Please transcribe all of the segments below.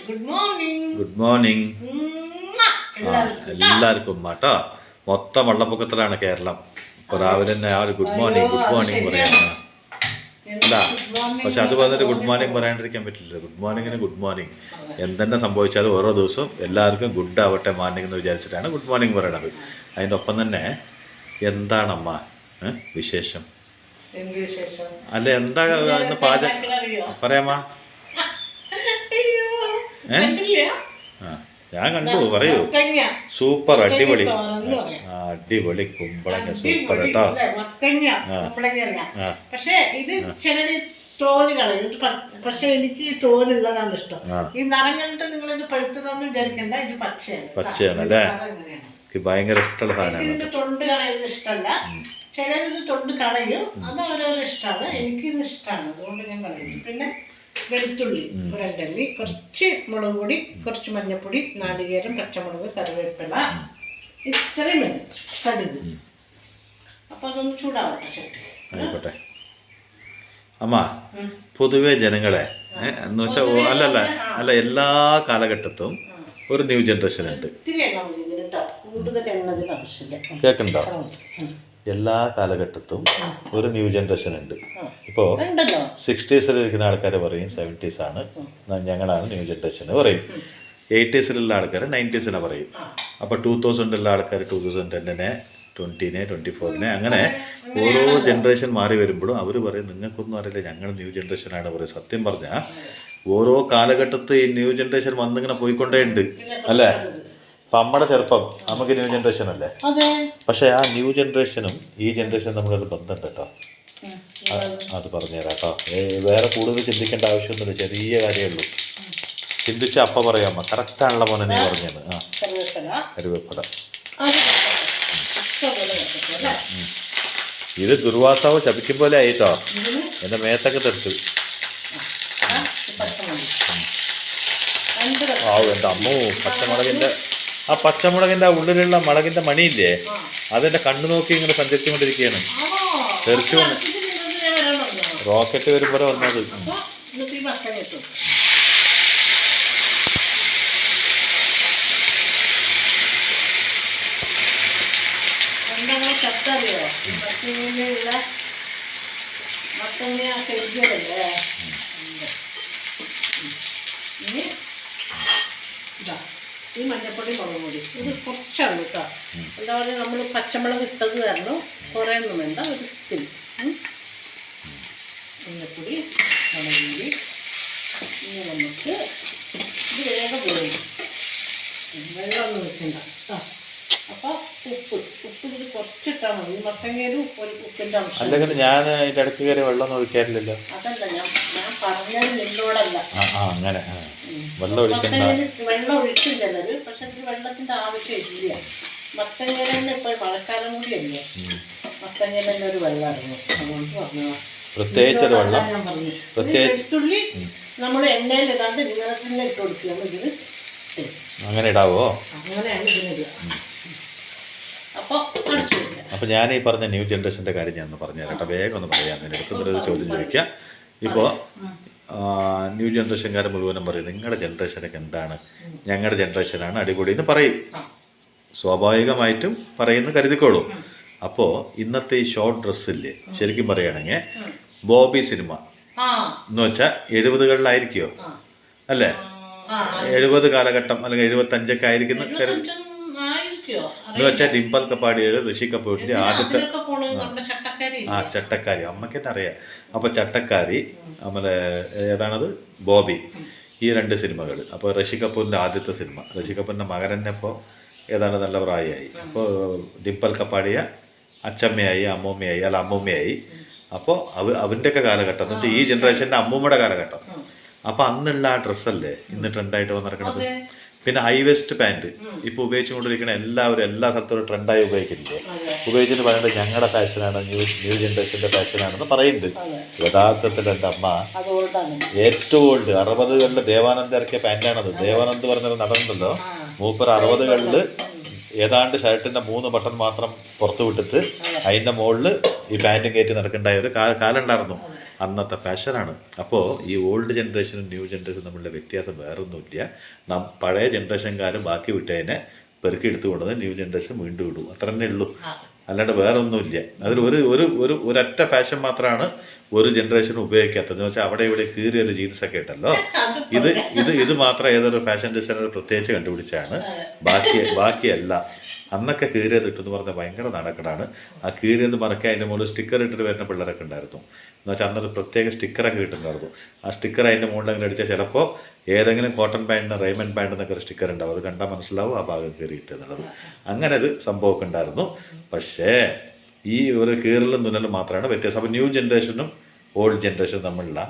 Good morning എല്ലാവർക്കും കേട്ടോ. മൊത്തം വെള്ളപ്പൊക്കത്തിലാണ് കേരളം. ഇപ്പോൾ രാവിലെ തന്നെ ആ ഒരു ഗുഡ് മോർണിംഗ് പറയാണ്. അല്ല, പക്ഷെ അത് വന്നിട്ട് ഗുഡ് മോർണിംഗ് പറയാണ്ടിരിക്കാൻ പറ്റില്ല. ഗുഡ് മോർണിംഗിന് ഗുഡ് മോർണിംഗ് എന്തെന്നെ സംഭവിച്ചാലും ഓരോ ദിവസവും എല്ലാവർക്കും ഗുഡ് ആവട്ടെ മോർണിംഗ് എന്ന് വിചാരിച്ചിട്ടാണ് ഗുഡ് മോർണിംഗ് പറയണത്. അതിൻ്റെ ഒപ്പം തന്നെ എന്താണമ്മ വിശേഷം? അല്ല, എന്താ ഇന്ന് പാചകം പറയാമാ? ഞാൻ കണ്ടു, പറയൂ. സൂപ്പർ, അടിപൊളി അടിപൊളി കുമ്പളങ്ങ, സൂപ്പർ കേട്ടോ. പക്ഷേ ഇത് ചിലര് തോല് കളയും, പക്ഷെ എനിക്ക് തോലുള്ളതാണ് ഇഷ്ടം. ഈ നിറം കണ്ടിട്ട് നിങ്ങളിത് പഴുത്തതാന്ന് വിചാരിക്കണ്ട, ഇത് പച്ചയാണല്ലേ. ഭയങ്കര ഇഷ്ടമുള്ള സാധനമാണ്. ഇതിന്റെ തൊണ്ട് കളയുന്നത് ഇഷ്ടമല്ല. ചിലരിത് തൊണ്ട് കളയും, അത് ഓരോരോ ഇഷ്ടമാണ്. എനിക്കിത് ഇഷ്ടമാണ്, അതുകൊണ്ട് ഞാൻ കളയും. പിന്നെ വെളുത്തുള്ളി ഒരണ്ടല്ലി, കുറച്ച് മുളക് പൊടി, കുറച്ച് മഞ്ഞൾപ്പൊടി, നാളികേരം, പച്ചമുളക്, കറിവേപ്പില, ഇത്രയും മതി. കടുക്. അപ്പൊ അതൊന്ന് ചൂടാവട്ടെ ചട്ടി. ആയിക്കോട്ടെ അമ്മ. പൊതുവെ ജനങ്ങളെ എന്ന് വെച്ചാൽ അല്ല എല്ലാ കാലഘട്ടത്തും ഒരു ന്യൂ ജനറേഷൻ ഉണ്ട്. കേൾക്കണ്ടോ? എല്ലാ കാലഘട്ടത്തും ഒരു ന്യൂ ജനറേഷൻ ഉണ്ട്. ഇപ്പോൾ 60s ഇരിക്കുന്ന ആൾക്കാർ പറയും 70s ആണ്, ഞങ്ങളാണ് ന്യൂ ജനറേഷൻ പറയും. 80s ആൾക്കാർ 90s പറയും. അപ്പോൾ 2000 ആൾക്കാർ 2010, 20, 24 അങ്ങനെ ഓരോ ജനറേഷൻ മാറി വരുമ്പോഴും അവർ പറയും നിങ്ങൾക്കൊന്നും അറിയില്ല, ഞങ്ങൾ ന്യൂ ജനറേഷനാണ് പറയും. സത്യം പറഞ്ഞാൽ ഓരോ കാലഘട്ടത്തിൽ ഈ ന്യൂ ജനറേഷൻ വന്നിങ്ങനെ പോയിക്കൊണ്ടേണ്ട് അല്ലേ. അപ്പം നമ്മുടെ ചെറുപ്പം നമുക്ക് ന്യൂ ജനറേഷൻ അല്ലേ. പക്ഷെ ആ ന്യൂ ജനറേഷനും ഈ ജനറേഷനും തമ്മിലൊരു ബന്ധമുണ്ട് കേട്ടോ. അത് പറഞ്ഞുതരാം കേട്ടോ. വേറെ കൂടുതൽ ചിന്തിക്കേണ്ട ആവശ്യമൊന്നുമില്ല, ചെറിയ കാര്യമേ ഉള്ളൂ. ചിന്തിച്ച അപ്പം പറയാമോ? കറക്റ്റാണല്ലോ മോനെ നീ പറഞ്ഞത്. കരുവേപ്പില. ഇത് ദുർവാസാവ് ചപിക്കും പോലെ ആയിട്ടോ. എൻ്റെ മേത്തൊക്കെ തെടുത്ത്. എൻ്റെ അമ്മോ, പച്ചമുളകിൻ്റെ ഉള്ളിലുള്ള മുളകിൻ്റെ മണിയില്ലേ, അതെൻ്റെ കണ്ണു നോക്കി ഇങ്ങനെ സഞ്ചരിച്ചുകൊണ്ടിരിക്കുകയാണ്. തെറിച്ചുകൊണ്ട് റോക്കറ്റ് വരുമ്പോൾ വന്നത്. ഈ മഞ്ഞപ്പൊടി, മുളക് പൊടി ഇത് കുറച്ചാണ് കേട്ടോ. എന്താ പറയുക, നമ്മൾ പച്ചമുളക് ഇട്ടത് കാരണം കുറേ ഒന്നും വേണ്ട, ഒരു ഇത്തിരി മഞ്ഞപ്പൊടി, മുളക് പൊടി. ഇനി നമുക്ക് ഇത് വേഗം പോയി വെള്ളമൊന്നും വെക്കണ്ട. അപ്പോൾ ഉപ്പ് ഇത് കുറച്ചിട്ടാൽ മതി. മത്തങ്ങയിലും ഒരു ഉപ്പിൻ്റെ ആവശ്യം. അല്ലെങ്കിൽ ഞാൻ ഇതിൻ്റെ ഇടയ്ക്ക് കയറി വെള്ളം ഒഴിക്കാറില്ലല്ലോ. അതല്ല ഞാൻ പറഞ്ഞത് നിന്നോടല്ല. അങ്ങനെ വെള്ളം ഒഴിക്കും ചിലര്, പക്ഷെ എനിക്ക് വെള്ളത്തിന്റെ ആവശ്യമില്ല. മത്തങ്ങയിലെന്നെ ഇപ്പോൾ മഴക്കാലം കൂടിയല്ലേ, മത്തങ്ങയിലെന്നെ ഒരു വെള്ളം ഇറങ്ങും. അതുകൊണ്ട് പറഞ്ഞതാ. പ്രത്യേകിച്ചൊരു വെള്ളം ഞാൻ പറഞ്ഞു. വെളുത്തുള്ളി നമ്മൾ എണ്ണയിൽ ഇടാണ്ട് ഇങ്ങനെ തന്നെ ഇട്ട് കൊടുക്കുകയാണ്. ഇതിന് അങ്ങനെ ഇടാവോ? അങ്ങനെയാണ് ഇതിനിടുക. അപ്പോൾ ഞാൻ ഈ പറഞ്ഞ ന്യൂ ജനറേഷൻ്റെ കാര്യം ഞാൻ ഒന്ന് പറഞ്ഞുതരാം കേട്ടോ. വേഗം ഒന്ന് പറയാം. എടുക്കുന്നൊരു ചോദ്യം ചോദിക്കുക. ഇപ്പോൾ ന്യൂ ജനറേഷൻകാർ മുഴുവനും പറയും നിങ്ങളുടെ ജനറേഷനൊക്കെ എന്താണ്, ഞങ്ങളുടെ ജനറേഷനാണ് അടിപൊളി എന്ന് പറയും. സ്വാഭാവികമായിട്ടും പറയുന്ന കരുതിക്കോളൂ. അപ്പോൾ ഇന്നത്തെ ഈ ഷോർട്ട് ഡ്രസ്സില്ലേ, ശരിക്കും പറയുകയാണെങ്കിൽ ബോബി സിനിമ എന്ന് വെച്ചാൽ 70കളിലായിരിക്കുമോ അല്ലേ? 70 കാലഘട്ടം അല്ലെങ്കിൽ 75 ആയിരിക്കുന്ന എന്ന് വെച്ചാൽ ഡിംപൽ കപ്പാടിയുടെ, ഋഷി കപൂറിന്റെ ആദ്യത്തെ ചട്ടക്കാരി, അമ്മയ്ക്ക് തന്നെ അറിയാം. അപ്പോൾ ചട്ടക്കാരി, നമ്മളെ ഏതാണത്, ബോബി, ഈ 2 സിനിമകൾ. അപ്പോൾ ഋഷി കപൂറിന്റെ ആദ്യത്തെ സിനിമ, ഋഷി കപൂറിന്റെ മകൻ തന്നെ ഇപ്പോൾ ഏതാണ് നല്ല പ്രായമായി. അപ്പോൾ ഡിംപൽ കപ്പാടിയ അച്ചമ്മയായി, അമ്മൂമ്മയായി. അപ്പോൾ അവൻ്റെയൊക്കെ കാലഘട്ടം എന്ന് വെച്ചാൽ ഈ ജനറേഷൻ്റെ അമ്മൂമ്മയുടെ കാലഘട്ടം. അപ്പോൾ അന്നുള്ള ആ ഡ്രസ്സല്ലേ ഇന്ന് ട്രെൻഡായിട്ട് വന്നിരിക്കണത്. പിന്നെ ഹൈ വെസ്റ്റ് പാൻറ് ഇപ്പോൾ ഉപയോഗിച്ചുകൊണ്ടിരിക്കുന്ന എല്ലാവരും എല്ലാ സ്ഥലത്തും ട്രെൻഡായി ഉപയോഗിക്കുന്നില്ലേ. ഉപയോഗിച്ചിട്ട് പറയുന്നത് ഞങ്ങളുടെ ഫാഷനാണ്, ന്യൂ ജനറേഷൻ്റെ ഫാഷനാണെന്ന് പറയുന്നുണ്ട്. യഥാർത്ഥത്തിൽ എൻ്റെ അമ്മ ഏറ്റവും ഓൾഡ് 60കളിൽ ദേവാനന്ദ് ഇറക്കിയ പാൻറ്റാണത്. ദേവാനന്ദ് പറഞ്ഞത് നടന്നുണ്ടല്ലോ, മൂപ്പർ 60കളിൽ ഏതാണ്ട് ഷർട്ടിൻ്റെ 3 ബട്ടൺ മാത്രം പുറത്ത് വിട്ടിട്ട് അതിൻ്റെ മുകളിൽ ഈ പാൻറ്റും കയറ്റി നടക്കേണ്ടായ ഒരു കാലുണ്ടായിരുന്നു. അന്നത്തെ ഫാഷനാണ്. അപ്പോൾ ഈ ഓൾഡ് ജനറേഷനും ന്യൂ ജനറേഷനും തമ്മിലുള്ള വ്യത്യാസം വേറൊന്നുമില്ല. പഴയ ജനറേഷൻകാർ ബാക്കി വിട്ടതിനെ പെറുക്കി എടുത്തു കൊണ്ടത് ന്യൂ ജനറേഷൻ വീണ്ടും ഇടും, അത്ര തന്നെ ഉള്ളൂ. അല്ലാണ്ട് വേറെ ഒന്നുമില്ല. അതിൽ ഒരൊറ്റ ഫാഷൻ മാത്രമാണ് ഒരു ജനറേഷൻ ഉപയോഗിക്കാത്തത്. എന്ന് വെച്ചാൽ അവിടെ ഇവിടെ കീറിയൊരു ജീൻസൊക്കെ ഉണ്ടല്ലോ, ഇത് മാത്രം ഏതൊരു ഫാഷൻ ഡിസൈനർ പ്രത്യേകിച്ച് കണ്ടുപിടിച്ചാണ്. ബാക്കിയല്ല. അന്നൊക്കെ കീറിയത് ഇട്ടെന്ന് പറഞ്ഞാൽ ഭയങ്കര നടക്കടാണ്. ആ കീറിയത് മറക്കി അതിൻ്റെ മുകളിൽ സ്റ്റിക്കർ ഇട്ടിട്ട് വരുന്ന പിള്ളേരൊക്കെ ഉണ്ടായിരുന്നു. എന്ന് വെച്ചാൽ അന്നൊരു പ്രത്യേക സ്റ്റിക്കറൊക്കെ കിട്ടുന്നുണ്ടായിരുന്നു. ആ സ്റ്റിക്കർ അതിൻ്റെ മുകളിൽ അങ്ങനെ അടിച്ചാൽ ചിലപ്പോൾ ഏതെങ്കിലും കോട്ടൺ പാൻറ്റിന് റൈമണ്ട് പാൻറ്റ് എന്നൊക്കെ ഒരു സ്റ്റിക്കർ ഉണ്ടാവും. അത് കണ്ടാൽ മനസ്സിലാവും ആ ഭാഗം കീറിയിട്ട് എന്നുള്ളത്. അങ്ങനെ ഒരു സംഭവമൊക്കെ ഉണ്ടായിരുന്നു. പക്ഷേ ഈ ഒരു കീറലും തുന്നലും മാത്രമാണ് വ്യത്യാസം. അപ്പോൾ ന്യൂ ജനറേഷനും ഓൾഡ് ജനറേഷനും തമ്മിലുള്ള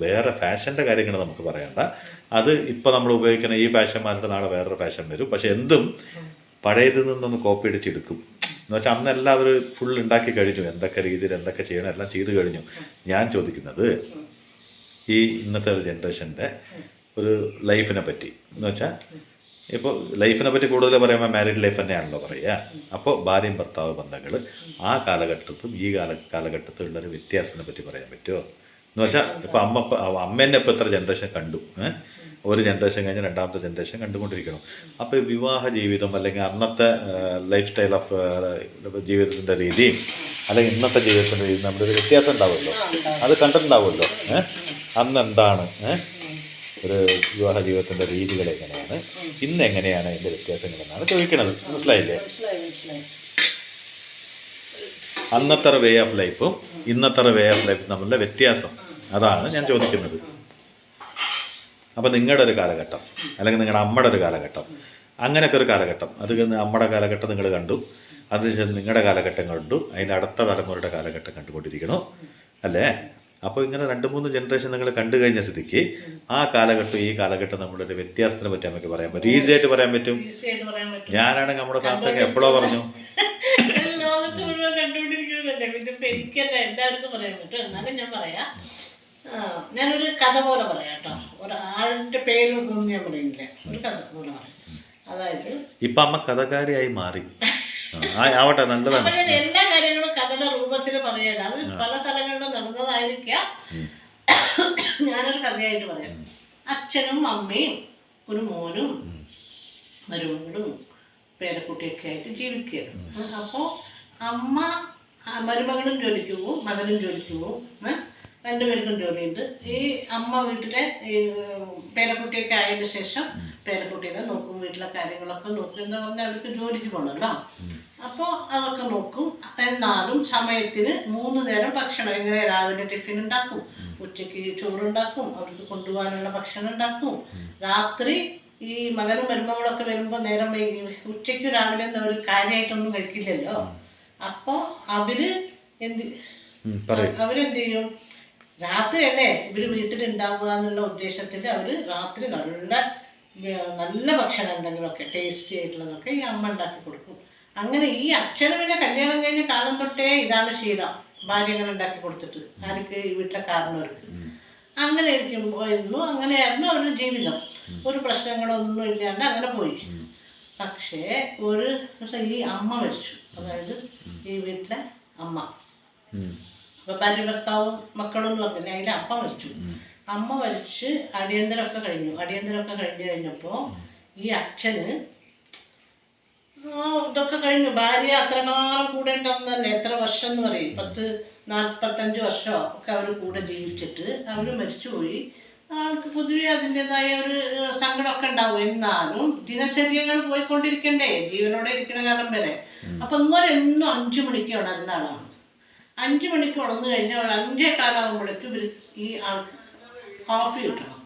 വേറെ ഫാഷൻ്റെ കാര്യങ്ങൾ നമുക്ക് പറയണ്ട. അത് ഇപ്പോൾ നമ്മൾ ഉപയോഗിക്കുന്ന ഈ ഫാഷൻ മാറിയിട്ട് നാളെ വേറൊരു ഫാഷൻ വരും. പക്ഷെ എന്തും പഴയതിൽ നിന്നൊന്ന് കോപ്പി അടിച്ചെടുക്കും. എന്ന് വെച്ചാൽ അന്ന് എല്ലാവരും ഫുൾ ഉണ്ടാക്കി കഴിഞ്ഞു. എന്തൊക്കെ രീതിയിൽ എന്തൊക്കെ ചെയ്യണം എല്ലാം ചെയ്ത് കഴിഞ്ഞു. ഞാൻ ചോദിക്കുന്നത് ഈ ഇന്നത്തെ ഒരു ജനറേഷൻ്റെ ഒരു ലൈഫിനെ പറ്റി. എന്ന് വെച്ചാൽ ഇപ്പോൾ ലൈഫിനെ പറ്റി കൂടുതൽ പറയുമ്പോൾ മാരീഡ് ലൈഫ് തന്നെയാണല്ലോ പറയുക. അപ്പോൾ ഭാര്യയും ഭർത്താവ് ബന്ധങ്ങൾ ആ കാലഘട്ടത്തും ഈ കാലഘട്ടത്തിലുള്ളൊരു വ്യത്യാസത്തിനെ പറ്റി പറയാൻ പറ്റുമോ? എന്ന് വെച്ചാൽ ഇപ്പോൾ അമ്മേനെ ഇപ്പോൾ എത്ര ജനറേഷൻ കണ്ടു, ഒരു ജനറേഷൻ കഴിഞ്ഞ് രണ്ടാമത്തെ ജനറേഷൻ കണ്ടുകൊണ്ടിരിക്കണം. അപ്പോൾ വിവാഹ ജീവിതം അല്ലെങ്കിൽ അന്നത്തെ ലൈഫ് സ്റ്റൈൽ ഓഫ് ജീവിതത്തിൻ്റെ രീതിയും അല്ലെങ്കിൽ ഇന്നത്തെ ജീവിതത്തിൻ്റെ രീതി നമ്മുടെ ഒരു വ്യത്യാസം ഉണ്ടാവുമല്ലോ, അത് കണ്ടിട്ടുണ്ടാവുമല്ലോ. അന്ന് എന്താണ് ഒരു വിവാഹ ജീവിതത്തിൻ്റെ രീതികൾ എങ്ങനെയാണ്, ഇന്ന് എങ്ങനെയാണ് അതിൻ്റെ വ്യത്യാസങ്ങളെന്നാണ് ചോദിക്കുന്നത്. മനസ്സിലായില്ലേ? അന്നത്തെ വേ ഓഫ് ലൈഫും ഇന്നത്തെ വേ ഓഫ് ലൈഫും തമ്മിലുള്ള വ്യത്യാസം, അതാണ് ഞാൻ ചോദിക്കുന്നത്. അപ്പോൾ നിങ്ങളുടെ ഒരു കാലഘട്ടം അല്ലെങ്കിൽ നിങ്ങളുടെ അമ്മയുടെ ഒരു കാലഘട്ടം, അങ്ങനെയൊക്കെ ഒരു കാലഘട്ടം, അത് നമ്മുടെ കാലഘട്ടം നിങ്ങൾ കണ്ടു, അതിനുശേഷം നിങ്ങളുടെ കാലഘട്ടം കണ്ടു, അതിൻ്റെ അടുത്ത തലമുറയുടെ കാലഘട്ടം കണ്ടുകൊണ്ടിരിക്കണോ അല്ലേ? അപ്പോൾ ഇങ്ങനെ 2-3 ജനറേഷൻ നിങ്ങൾ കണ്ടു കഴിഞ്ഞ സ്ഥിതിക്ക് ആ കാലഘട്ടം ഈ കാലഘട്ടം നമ്മളൊരു വ്യത്യാസത്തിനെ പറ്റി നമുക്ക് പറയാൻ പറ്റും, ഈസി ആയിട്ട് പറയാൻ പറ്റും. ഞാനാണെങ്കിൽ നമ്മുടെ സ്ഥാനത്തൊക്കെ എപ്പോഴോ പറഞ്ഞു എല്ലാവർക്കും പറയാൻ പറ്റും. എന്നാലും ഞാൻ പറയാം, ഞാനൊരു കഥ പോലെ പറയാം കേട്ടോ. ഒരാളുടെ പേരൊന്നും ഞാൻ പറയുന്നില്ല, ഒരു കഥ പോലെ പറയാം. അതായത് ഇപ്പം അമ്മ കഥകാരിയായി മാറി. ആവട്ടെ, നല്ലതാണ്. എല്ലാ കാര്യങ്ങളും കഥയുടെ രൂപത്തിൽ പറയണം. അത് പല സ്ഥലങ്ങളിലും നടന്നതായിരിക്കാം. ഞാനൊരു കഥയായിട്ട് പറയാം. അച്ഛനും അമ്മയും ഒരു മോനും മരുമകളും പേരക്കുട്ടിയൊക്കെ ആയിട്ട് ജീവിക്കുകയാണ്. അപ്പോൾ അമ്മ മരുമകളും ജോലിക്ക് പോവും, മകനും ജോലിക്ക് പോവും, 2 പേർക്കും ജോലിയുണ്ട്. ഈ അമ്മ വീട്ടിലെ ഈ പേരക്കുട്ടിയൊക്കെ ആയതിനു ശേഷം പേരക്കുട്ടീനെ നോക്കും, വീട്ടിലെ കാര്യങ്ങളൊക്കെ നോക്കും. എന്താ പറഞ്ഞാൽ അവർക്ക് ജോലിക്ക് പോകണമല്ലോ. അപ്പോൾ അതൊക്കെ നോക്കും. എന്നാലും സമയത്തിന് 3 നേരം ഭക്ഷണം, എങ്ങനെ രാവിലെ ടിഫിൻ ഉണ്ടാക്കും, ഉച്ചയ്ക്ക് ചോറുണ്ടാക്കും, അവർക്ക് കൊണ്ടുപോകാനുള്ള ഭക്ഷണം ഉണ്ടാക്കും. രാത്രി ഈ മകനും മരുമകളൊക്കെ വരുമ്പോൾ നേരം വൈകി ഉച്ചയ്ക്ക് രാവിലെ അവർ കാര്യമായിട്ടൊന്നും കഴിക്കില്ലല്ലോ. അപ്പോൾ അവരെന്ത് ചെയ്യും, രാത്രി അല്ലേ ഇവർ വീട്ടിലുണ്ടാവുക എന്നുള്ള ഉദ്ദേശത്തിൽ അവർ രാത്രി നല്ല ഭക്ഷണം എന്തെങ്കിലുമൊക്കെ ടേസ്റ്റി ആയിട്ടുള്ളതൊക്കെ ഈ അമ്മ ഉണ്ടാക്കി കൊടുക്കും. അങ്ങനെ ഈ അച്ഛന് പിന്നെ കല്യാണം കഴിഞ്ഞ കാലം തൊട്ടേ ഇതാണ് ശീലം, ഭാര്യ അങ്ങനെ ഉണ്ടാക്കി കൊടുത്തിട്ട് ആർക്ക്, ഈ വീട്ടിലെ കാരണവർക്ക്. അങ്ങനെ ഇരിക്കുമ്പോയിരുന്നു, അങ്ങനെയായിരുന്നു അവരുടെ ജീവിതം. ഒരു പ്രശ്നങ്ങളൊന്നും ഇല്ലാണ്ട് അങ്ങനെ പോയി. പക്ഷേ ഒരു ഈ അമ്മ മരിച്ചു, അതായത് ഈ വീട്ടിലെ അമ്മ. അപ്പോൾ ഭാര്യ ഭർത്താവും മക്കളും എന്ന് പറഞ്ഞില്ലേ, അതിലെ അമ്മ മരിച്ചു. അമ്മ മരിച്ച് അടിയന്തരമൊക്കെ കഴിഞ്ഞു. അടിയന്തരമൊക്കെ കഴിഞ്ഞപ്പോൾ ഈ അച്ഛന് ഇതൊക്കെ കഴിഞ്ഞു. ഭാര്യ അത്രകാലം കൂടെ ഉണ്ടാവുന്നതല്ലേ, എത്ര വർഷം എന്ന് പറയും, 10-45 വർഷമോ ഒക്കെ അവർ കൂടെ ജീവിച്ചിട്ട് അവർ മരിച്ചുപോയി. ആൾക്ക് പൊതുവെ അതിൻ്റെതായ ഒരു സങ്കടമൊക്കെ ഉണ്ടാവും. എന്നാലും ദിനചര്യകൾ പോയിക്കൊണ്ടിരിക്കണ്ടേ, ജീവനോടെ ഇരിക്കുന്ന കാലം വരെ. അപ്പം എന്നും 5 മണിക്ക് ഉണരുന്ന ആളാണ്. 5 മണിക്ക് ഉണർന്നു കഴിഞ്ഞാൽ 5:15 ആകുമ്പോഴേക്കും ഇവർ ഈ ആൾക്ക് കോഫി കിട്ടണം.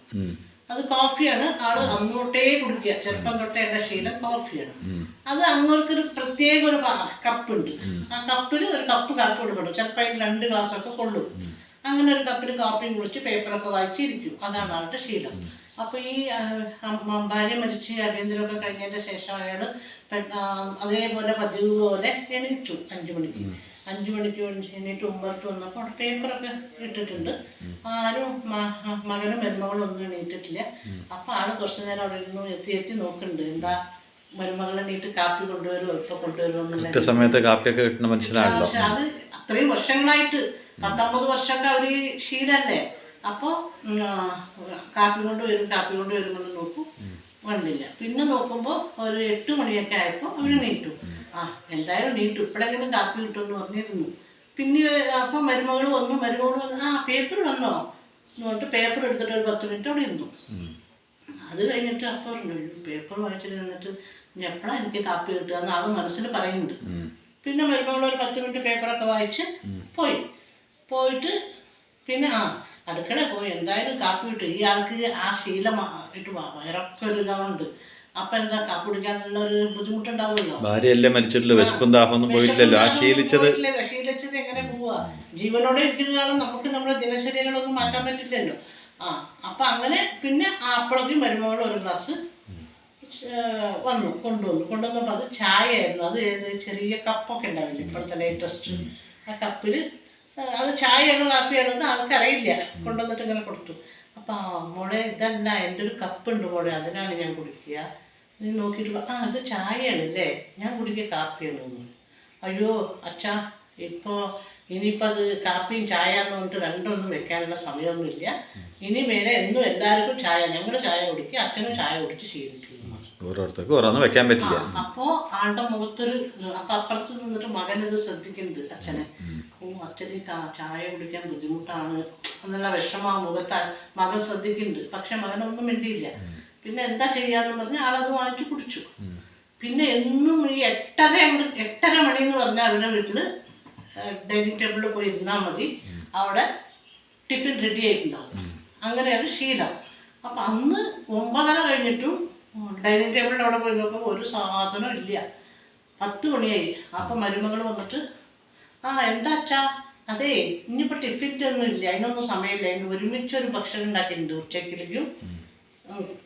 അത് കോഫിയാണ് ആള് അങ്ങോട്ടേ കുടിക്കുക. ചെറുപ്പം തൊട്ടേ ഉള്ള ശീലം കോഫിയാണ്. അത് അങ്ങോട്ടൊരു പ്രത്യേക ഒരു കപ്പുണ്ട്. ആ കപ്പിൽ ഒരു കപ്പ് കാപ്പി കൊടുക്കണം. ചിലപ്പോൾ 2 ഗ്ലാസ്സൊക്കെ കൊള്ളും. അങ്ങനെ ഒരു കപ്പിൽ കാപ്പിയും കുടിച്ച് പേപ്പറൊക്കെ വായിച്ചിരിക്കും. അതാണ് ആളുടെ ശീലം. അപ്പോൾ ഈ ഭാര്യ മരിച്ച് അടിയന്തരമൊക്കെ കഴിഞ്ഞതിൻ്റെ ശേഷം അയാൾ അതേപോലെ പതിവ് പോലെ എണീറ്റു 5 മണിക്ക്. 5 മണിക്ക് എണീറ്റ് ഉമ്മർത്ത് വന്നപ്പോൾ അവിടെ പേപ്പറൊക്കെ ഇട്ടിട്ടുണ്ട്. ആരും മകനും മരുമകളും ഒന്നും എണീറ്റിട്ടില്ല. അപ്പോൾ ആൾ കുറച്ച് നേരം അവിടെ ഇരുന്ന് എത്തി നോക്കുന്നുണ്ട്, എന്താ മരുമകളെ നീട്ട് കാപ്പി കൊണ്ടുവരുമോ ഇപ്പൊ കൊണ്ടുവരുമോ കൃത്യസമയത്ത് കാപ്പിയൊക്കെ കിട്ടുന്ന മനുഷ്യനാണല്ലോ. പക്ഷെ അത് അത്രയും വർഷങ്ങളായിട്ട് 19 വർഷമൊക്കെ അവര് ശീലല്ലേ. അപ്പോൾ കാപ്പി കൊണ്ട് വരുമെന്ന് നോക്കും, കണ്ടില്ല. പിന്നെ നോക്കുമ്പോൾ ഒരു 8 മണിയൊക്കെ ആയപ്പോൾ അവർ നീട്ടു. എന്തായാലും നീട്ടു, ഇപ്പോഴെങ്കിലും കാപ്പി കിട്ടുമെന്ന് പറഞ്ഞിരുന്നു. പിന്നെ അപ്പം മരുമകൾ വന്നു പേപ്പർ വന്നോ എന്ന് പറഞ്ഞിട്ട് പേപ്പർ എടുത്തിട്ട് ഒരു 10 മിനിറ്റ് അവിടെ ഇരുന്നു. അത് കഴിഞ്ഞിട്ട് അപ്പം പേപ്പർ വായിച്ചിട്ട് നിന്നിട്ട് ഇനി എപ്പോഴാണ് എനിക്ക് കാപ്പി കിട്ടുക എന്ന് അത് മനസ്സിൽ പറയുന്നുണ്ട്. പിന്നെ മരുമകൾ ഒരു 10 മിനിറ്റ് പേപ്പറൊക്കെ വായിച്ച് പോയിട്ട് പിന്നെ അടുക്കളയിൽ പോയി എന്തായാലും കാപ്പി കിട്ടും. ഈ ആൾക്ക് ആ ശീലം ഇട്ട് വയറൊക്കെ ഒരു ഇതാവുണ്ട്. അപ്പം എന്താ കാപ്പി കുടിക്കാനുള്ള ഒരു ബുദ്ധിമുട്ടുണ്ടാവുമല്ലോ. ഭാര്യയല്ലേ മരിച്ചിട്ടില്ല, വിശപ്പും ദാഹമൊന്നും പോയിട്ടില്ലല്ലോ. ശീലിച്ചത് എങ്ങനെ പോവാ? ജീവനോടെ ഇരിക്കുന്ന കാലം നമുക്ക് നമ്മുടെ ദിനചര്യകളൊന്നും മാറ്റാൻ പറ്റില്ലല്ലോ. അപ്പം അങ്ങനെ പിന്നെ അപ്പോഴേക്കും മരുമകൾ ഒരു ഗ്ലാസ് കൊണ്ടുവന്നപ്പോൾ അത് ചായ ആയിരുന്നു. അത് ചെറിയ കപ്പൊക്കെ ഉണ്ടാവില്ല ഇപ്പോഴത്തെ ലേറ്റസ്റ്റ്. ആ കപ്പിൽ അത് ചായയാണോ കാപ്പിയാണോ എന്ന് ആൾക്കറിയില്ല. കൊണ്ടുവന്നിട്ട് ഇങ്ങനെ കൊടുത്തു. അപ്പം മോളെ ഇതല്ല, എൻ്റെ ഒരു കപ്പുണ്ട് മോളെ, അതിനാണ് ഞാൻ കുടിക്കുക. നീ നോക്കിയിട്ട് അത് ചായയാണല്ലേ, ഞാൻ കുടിക്കുക കാപ്പിയാണ്. അയ്യോ അച്ഛാ, ഇനിയിപ്പോൾ അത് കാപ്പിയും ചായ എന്ന് പറഞ്ഞിട്ട് രണ്ടൊന്നും വെക്കാനുള്ള സമയമൊന്നുമില്ല. ഇനി മേലെ എന്നും എല്ലാവർക്കും ചായ, ഞങ്ങൾ ചായ കുടിക്കുക, അച്ഛനും ചായ കുടിച്ച് ശീലിക്കുക. ഓരോരുത്തർക്ക് ഓരോന്നും വെക്കാൻ പറ്റില്ല. അപ്പോൾ ആളുടെ മുഖത്തൊരു അപ്പം അപ്പുറത്ത് നിന്നിട്ട് മകനിത് ശ്രദ്ധിക്കുന്നുണ്ട് അച്ഛനെ. അച്ഛന് ചായ കുടിക്കാൻ ബുദ്ധിമുട്ടാണ് എന്നുള്ള വിഷമം മുഖത്ത് മകൻ ശ്രദ്ധിക്കുന്നുണ്ട്. പക്ഷെ മകനൊന്നും മിണ്ടിയില്ല. പിന്നെ എന്താ ചെയ്യാന്ന് പറഞ്ഞ് ആളത് വാങ്ങിച്ചു കുടിച്ചു. പിന്നെ എന്നും ഈ 8:30 മണി എന്ന് പറഞ്ഞാൽ അവരുടെ വീട്ടിൽ ഡൈനിങ് ടേബിളിൽ പോയി ഇരുന്നാൽ മതി, അവിടെ ടിഫിൻ റെഡി ആയിട്ടുണ്ടാവും. അങ്ങനെയാണ് ശീലം. അപ്പം അന്ന് 9:30 കഴിഞ്ഞിട്ടും ഡൈനിങ് ടേബിളിൽ അവിടെ പോയി നോക്കുമ്പോൾ ഒരു സാധനം ഇല്ല. 10 മണിയായി. അപ്പം മരുമകൾ വന്നിട്ട് എന്താ അച്ഛാ, അതേ ഇനിയിപ്പോൾ ടിഫിൻ്റെ ഒന്നും ഇല്ല, അതിനൊന്നും സമയമില്ല, അതിന് ഒരുമിച്ചൊരു ഭക്ഷണം ഉണ്ടാക്കിയിട്ടുണ്ട് ഉച്ചക്കിലേക്കും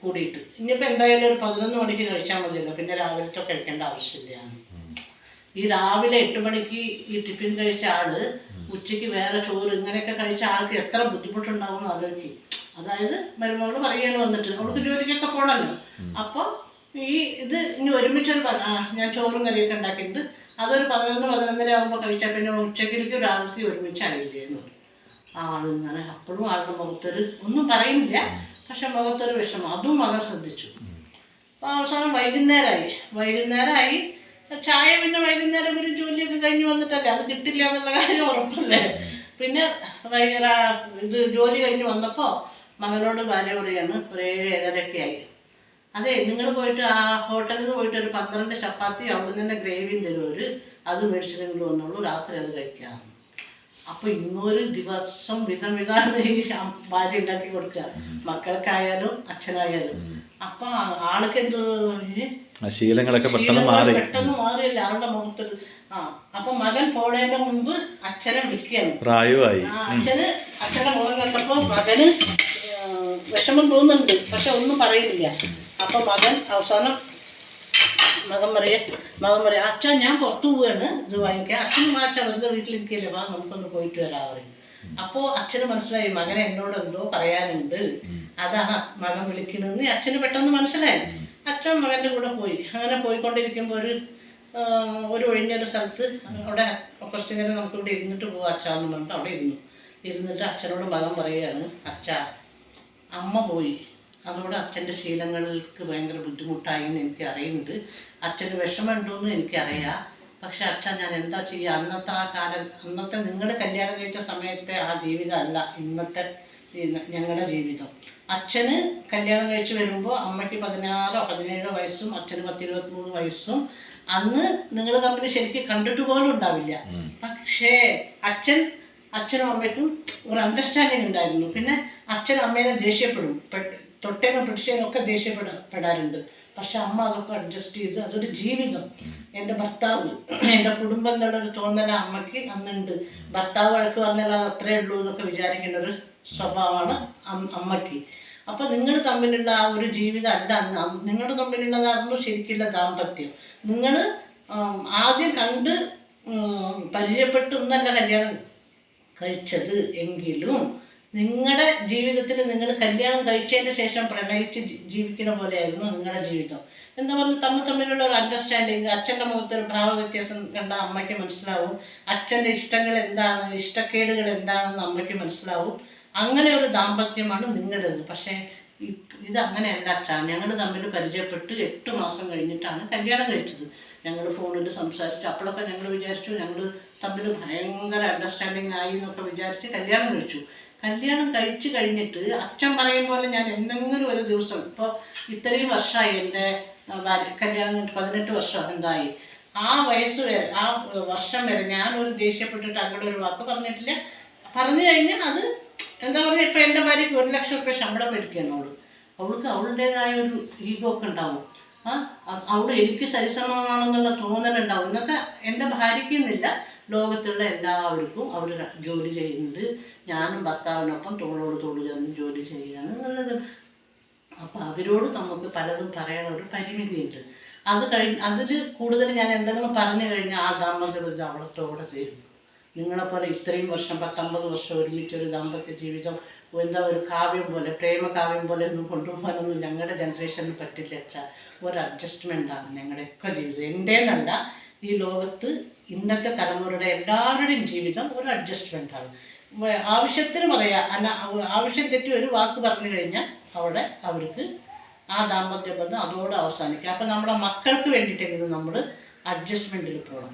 കൂടിയിട്ട്. ഇനിയിപ്പോൾ എന്തായാലും ഒരു 11 മണിക്ക് കഴിച്ചാൽ മതിയല്ലോ, പിന്നെ രാവിലത്തെ കഴിക്കേണ്ട ആവശ്യമില്ല. ഈ രാവിലെ 8 മണിക്ക് ഈ ടിഫിൻ കഴിച്ച ആള് ഉച്ചയ്ക്ക് വേറെ ചോറ് ഇങ്ങനെയൊക്കെ കഴിച്ച ആൾക്ക് എത്ര ബുദ്ധിമുട്ടുണ്ടാവും എന്ന് ആലോചിക്കും. അതായത് മരുമകൾ പറയുകയാണ് വന്നിട്ട്, അവൾക്ക് ജോലിക്കൊക്കെ പോകണമല്ലോ. അപ്പോൾ ഇത് ഇനി ഒരുമിച്ചൊരു ഞാൻ ചോറും കറിയൊക്കെ ഉണ്ടാക്കിയിട്ടുണ്ട്, അതൊരു 11-11:30 ആകുമ്പോൾ കഴിച്ചാൽ പിന്നെ ഉച്ചക്കിലേക്ക് രാവിലത്തെ ഒരുമിച്ചായില്ലേ എന്ന് പറയും ആളിങ്ങനെ. അപ്പോഴും ആളുടെ മുഖത്തൊരു ഒന്നും പറയുന്നില്ല, പക്ഷെ മുഖത്തൊരു വിഷമം. അതും മകൻ ശ്രദ്ധിച്ചു. അപ്പോൾ അവസാനം വൈകുന്നേരമായി ചായ. പിന്നെ വൈകുന്നേരം ഒരു ജോലിയൊക്കെ കഴിഞ്ഞ് വന്നിട്ടല്ലേ, അത് കിട്ടില്ല എന്നുള്ള കാര്യം ഉറപ്പല്ലേ. പിന്നെ ഇത് ജോലി കഴിഞ്ഞ് വന്നപ്പോൾ മകനോട് ഭാര്യ പറയാണ്, ഒരു 7:30 ആയി, അതെ നിങ്ങൾ പോയിട്ട് ആ ഹോട്ടലിൽ നിന്ന് പോയിട്ട് ഒരു 12 ചപ്പാത്തി അവിടെ നിന്ന് തന്നെ ഗ്രേവിയും തരുമൊരു, അത് മേടിച്ചിട്ട് വന്നോളൂ, രാത്രി അത് കഴിക്കാം. അപ്പോൾ ഇന്നൊരു ദിവസം വിധമാണ് ഈ ഭാര്യ ഉണ്ടാക്കി കൊടുക്കുക, മക്കൾക്കായാലും അച്ഛനായാലും. അപ്പം ആൾക്ക് എന്തോ ശീലങ്ങളൊക്കെ പെട്ടെന്ന് മാറിയല്ല ആളുടെ മുഖത്തൊരു. അപ്പം മകൻ പോണതിന്റെ മുമ്പ് അച്ഛനെ വിളിക്കുകയാണ്. പ്രായമായി അച്ഛൻ്റെ മുഖം കണ്ടപ്പോൾ മകന് വിഷമം തോന്നുന്നുണ്ട്, പക്ഷെ ഒന്നും പറയുന്നില്ല. അപ്പം അവസാനം മകൻ പറയാം അച്ഛാ ഞാൻ പുറത്തു പോവുകയാണ് ഇത് വാങ്ങിക്കാം. അച്ഛനും അച്ഛൻ വെറുതെ വീട്ടിലിരിക്കില്ലേ, വാ നമുക്കൊന്ന് പോയിട്ട് വരാൻ പറയും. അപ്പോൾ അച്ഛന് മനസ്സിലായി മകൻ എന്നോട് എന്തോ പറയാനുണ്ട്, അതാണ് മകൻ വിളിക്കണമെന്ന് അച്ഛന് പെട്ടെന്ന് മനസ്സിലായി. അച്ഛൻ മകൻ്റെ കൂടെ പോയി. അങ്ങനെ പോയിക്കൊണ്ടിരിക്കുമ്പോൾ ഒരു ഒഴിഞ്ഞൊരു സ്ഥലത്ത് അവിടെ കുറച്ച് നേരം നമുക്കിവിടെ ഇരുന്നിട്ട് പോവാം അച്ഛാന്ന് പറഞ്ഞിട്ട് അവിടെ ഇരുന്നിട്ട് അച്ഛനോട് മകൻ പറയുകയാണ്, അച്ഛാ അമ്മ പോയി, അതോടെ അച്ഛൻ്റെ ശീലങ്ങൾക്ക് ഭയങ്കര ബുദ്ധിമുട്ടായി എന്ന് എനിക്ക് അറിയുന്നുണ്ട്, അച്ഛന് വിഷമമുണ്ടോയെന്ന് എനിക്കറിയാം. പക്ഷെ അച്ഛൻ ഞാൻ എന്താ ചെയ്യുക, അന്നത്തെ നിങ്ങളുടെ കല്യാണം കഴിച്ച സമയത്തെ ആ ജീവിതം അല്ല ഇന്നത്തെ ഞങ്ങളുടെ ജീവിതം. അച്ഛന് കല്യാണം കഴിച്ച് വരുമ്പോൾ അമ്മയ്ക്ക് 16-17 വയസ്സും അച്ഛന് 10-23 വയസ്സും. അന്ന് നിങ്ങൾ തമ്മിൽ ശരിക്കും കണ്ടിട്ട് പോലും ഉണ്ടാവില്ല. പക്ഷേ അച്ഛനും അമ്മയ്ക്കും ഒരു അണ്ടർസ്റ്റാൻഡിങ് ഉണ്ടായിരുന്നു. പിന്നെ അച്ഛൻ അമ്മേനെ ദേഷ്യപ്പെടും, തൊട്ടേനും പിടിച്ചേനും ഒക്കെ ദേഷ്യപ്പെടാറുണ്ട്. പക്ഷെ അമ്മ അതൊക്കെ അഡ്ജസ്റ്റ് ചെയ്ത് അതൊരു ജീവിതം. എൻ്റെ ഭർത്താവ്, എൻ്റെ കുടുംബം എന്നുള്ളൊരു തോന്നൽ അമ്മയ്ക്ക് അന്നുണ്ട്. ഭർത്താവ് വഴക്ക് പറഞ്ഞാൽ അത് അത്രയേ ഉള്ളൂ എന്നൊക്കെ വിചാരിക്കുന്ന ഒരു സ്വഭാവമാണ് അമ്മയ്ക്ക്. അപ്പം നിങ്ങൾ തമ്മിലുള്ള ആ ഒരു ജീവിതം അല്ല അന്ന്. നിങ്ങൾ തമ്മിലുള്ളതായിരുന്നു ശരിക്കുള്ള ദാമ്പത്യം. നിങ്ങൾ ആദ്യം കണ്ട് പരിചയപ്പെട്ടു എന്നല്ല കല്യാണം കഴിച്ചത് എങ്കിലും നിങ്ങളുടെ ജീവിതത്തിൽ നിങ്ങൾ കല്യാണം കഴിച്ചതിന് ശേഷം പ്രണയിച്ച് ജീവിക്കുന്ന പോലെയായിരുന്നു നിങ്ങളുടെ ജീവിതം. എന്താ പറയുക, തമ്മിലുള്ള ഒരു അണ്ടർസ്റ്റാൻഡിങ്. അച്ഛൻ്റെ മുഖത്ത് ഒരു ഭാവവ്യത്യാസം കണ്ട അമ്മയ്ക്ക് മനസ്സിലാവും. അച്ഛൻ്റെ ഇഷ്ടങ്ങൾ എന്താണ്, ഇഷ്ടക്കേടുകൾ എന്താണെന്ന് അമ്മയ്ക്ക് മനസ്സിലാവും. അങ്ങനെ ഒരു ദാമ്പത്യമാണ് നിങ്ങളുടേത്. പക്ഷേ ഇതങ്ങനെയല്ല അച്ഛാ. ഞങ്ങൾ തമ്മിൽ പരിചയപ്പെട്ട് 8 മാസം കഴിഞ്ഞിട്ടാണ് കല്യാണം കഴിച്ചത്. ഞങ്ങൾ ഫോണിൽ സംസാരിച്ചു. അപ്പോഴൊക്കെ ഞങ്ങൾ വിചാരിച്ചു ഞങ്ങൾ തമ്മിൽ ഭയങ്കര അണ്ടർസ്റ്റാൻഡിങ് ആയി എന്നൊക്കെ വിചാരിച്ച് കല്യാണം കഴിച്ചു. കല്യാണം കഴിച്ച് കഴിഞ്ഞിട്ട് അച്ഛൻ പറയും പോലെ ഞാൻ എന്തെങ്കിലും ഒരു ദിവസം, ഇപ്പോൾ ഇത്രയും വർഷമായി എൻ്റെ കല്യാണം കഴിഞ്ഞിട്ട് 18 വർഷം എന്തായി, ആ വയസ്സ് വരെ, ആ വർഷം വരെ ഞാനൊരു ദേഷ്യപ്പെട്ടിട്ട് അങ്ങോട്ട് ഒരു വാക്ക് പറഞ്ഞിട്ടില്ല. പറഞ്ഞു കഴിഞ്ഞാൽ അത് എന്താ പറയുക, ഇപ്പം എൻ്റെ ഭാര്യയ്ക്ക് 1 ലക്ഷം രൂപ ശമ്പളം മേടിക്കുകയാണ്. അവൾക്ക് അവളുടേതായ ഒരു ഈഗോ ഒക്കെ ഉണ്ടാവും. അവൾ എനിക്ക് സരിസമമാണെന്നുള്ള തോന്നലുണ്ടാവും. ഇന്നത്തെ എൻ്റെ ഭാര്യയ്ക്കെന്നില്ല, ലോകത്തുള്ള എല്ലാവർക്കും അവർ ജോലി ചെയ്യുന്നുണ്ട്. ഞാനും ഭർത്താവിനൊപ്പം തോളോട് തോൾ ചേർന്ന് ജോലി ചെയ്യുകയാണ് എന്നുള്ളത്. അപ്പോൾ അവരോട് നമുക്ക് പലതും പറയാനുള്ള ഒരു പരിമിതിയുണ്ട്. അതിൽ കൂടുതൽ ഞാൻ എന്തെങ്കിലും പറഞ്ഞു കഴിഞ്ഞാൽ ആ ദാമ്പത്യ ബന്ധം അവിടത്തോടെ തീരും. നിങ്ങളെപ്പോലെ ഇത്രയും വർഷം 19 വർഷം ഒരുമിച്ചൊരു ദാമ്പത്യ ജീവിതം എന്താ ഒരു കാവ്യം പോലെ, പ്രേമകാവ്യം പോലെ ഒന്നും കൊണ്ടുപോകാനൊന്നും ഞങ്ങളുടെ ജനറേഷനിൽ പറ്റില്ല വെച്ചാൽ. ഒരു അഡ്ജസ്റ്റ്മെൻറ്റാണ് ഞങ്ങളുടെയൊക്കെ ജീവിതം. എൻ്റെന്നല്ല, ഈ ലോകത്ത് ഇന്നത്തെ തലമുറയുടെ എല്ലാവരുടെയും ജീവിതം ഒരു അഡ്ജസ്റ്റ്മെൻറ്റാണ്. ആവശ്യത്തിന് പറയാം, ആവശ്യം തെറ്റി ഒരു വാക്ക് പറഞ്ഞു കഴിഞ്ഞാൽ അവിടെ അവർക്ക് ആ ദാമ്പത്യ ബന്ധം അതോടെ അവസാനിക്കുക. അപ്പം നമ്മുടെ മക്കൾക്ക് വേണ്ടിയിട്ടെങ്കിലും നമ്മൾ അഡ്ജസ്റ്റ്മെൻറ്റിൽ പോകണം.